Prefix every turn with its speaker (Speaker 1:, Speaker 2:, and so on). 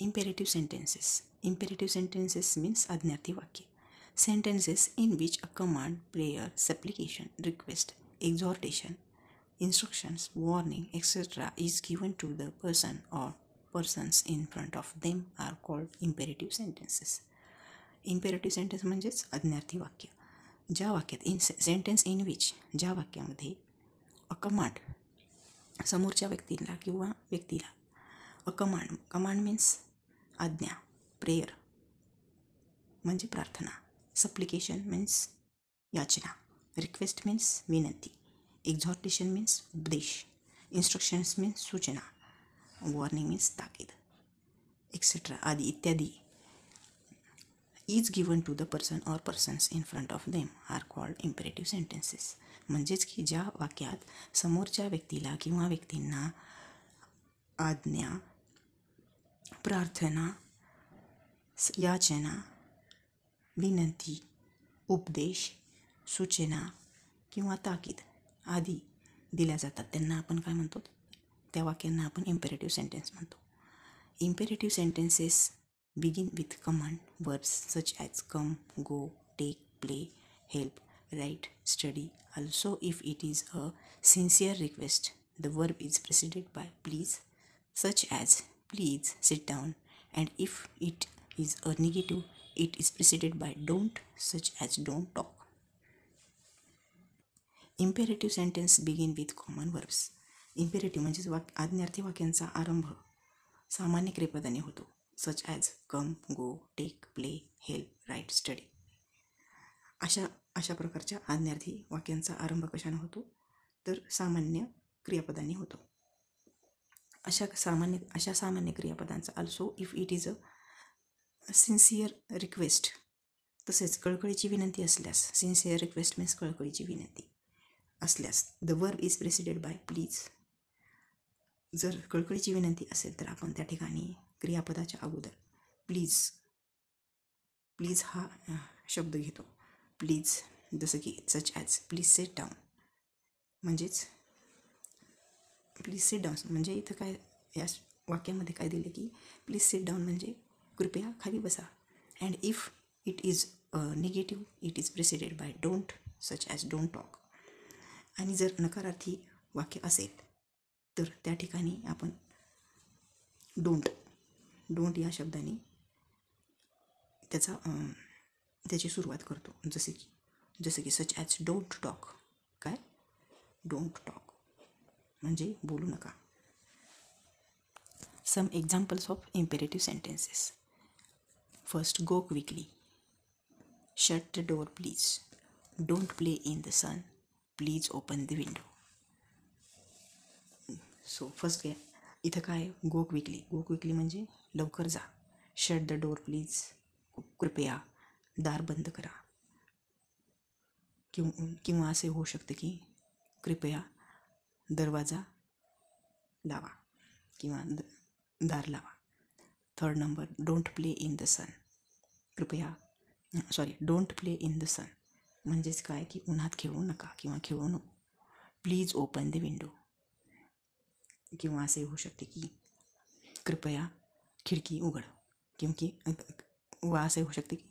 Speaker 1: Imperative sentences. Imperative sentences means आज्ञार्थी वाक्य. Sentences in which a command, prayer, supplication, request, exhortation, instructions, warning, etc. is given to the person or persons in front of them are called imperative sentences. Imperative sentence म्हणजेच आज्ञार्थी वाक्य. ज्या वाक्यात sentence in which, ज्या वाक्यामध्ये a command, समोरच्या व्यक्तीला किंवा व्यक्तीला अ कमांड मीन्स आज्ञा, प्रेयर म्हणजे प्रार्थना, सप्लिकेशन मीन्स याचना, रिक्वेस्ट मीन्स विनंती, एक्झॉर्टेशन मीन्स उपदेश, इन्स्ट्रक्शन्स मीन्स सूचना, वॉर्निंग मीन्स ताकीद, एक्सेट्रा आदि इत्यादी is given to the person or persons in front of them are called imperative sentences. म्हणजेच की ज्या वाक्यात समोरच्या व्यक्तीला किंवा व्यक्तींना आज्ञा, प्रार्थना, याचना, विनंती, उपदेश, सूचना किंवा ताकीद आदी दिल्या जातात त्यांना आपण काय म्हणतो, त्या वाक्यांना आपण इम्पेरेटिव्ह सेंटेन्स म्हणतो. Imperative sentences begin with command verbs such as come, go, take, play, help, write, study. Also, if it is a sincere request, the verb is preceded by please, such as please sit down. And if it is a negative, it is preceded by don't, such as don't talk. Imperative sentence begin with common verbs. Imperative म्हणजेच आज्ञार्थी वाक्यांचा आरंभ सामान्य क्रियापदाने होतो. Such as come, go, take, play, help, write, study. अशा प्रकारच्या आज्ञार्थी वाक्यांचा आरंभ कशाने होतो, तर सामान्य क्रियापदांनी होतो. अशा सामान्य क्रियापदांचा also if it is a sincere request, तसेच कळकळीची विनंती असल्यास, सिन्सिअर रिक्वेस्ट मीन्स कळकळीची विनंती असल्यास, the verb is preceded by please. जर कळकळीची विनंती असेल तर आपण त्या ठिकाणी क्रियापदाच्या अगोदर प्लीज हा शब्द घेतो. प्लीज, जसं की such as please sit down, म्हणजेच प्लीज सिट डाऊन म्हणजे इथं काय या वाक्यामध्ये काय दिले की प्लीज सिट डाऊन म्हणजे कृपया खाली बसा. And if it is negative it is preceded by don't, such as don't talk. आणि जर नकारार्थी वाक्य असेल तर त्या ठिकाणी आपण डोंट या शब्दाने त्याची सुरुवात करतो. जसे की सच ॲज डोंट टॉक. काय? डोंट टॉक म्हणजे बोलू नका. Some examples of imperative sentences. First, go quickly, shut the door please, don't play in the sun, please open the window. So first काय इथं काय, गो क्विकली म्हणजे लवकर जा. शट द डोअर प्लीज, कृपया दार बंद करा. किंवा असे होऊ शकते की कृपया दरवाजा लावा किंवा दार लावा. Third number, don't play in the sun. Don't play in the sun म्हणजेच काय की उन्हात खेळू नका किंवा खेळू नको. प्लीज ओपन द विंडो किंवा असे होऊ शकते की कृपया खिडकी उघड, किंवा असे होऊ शकते की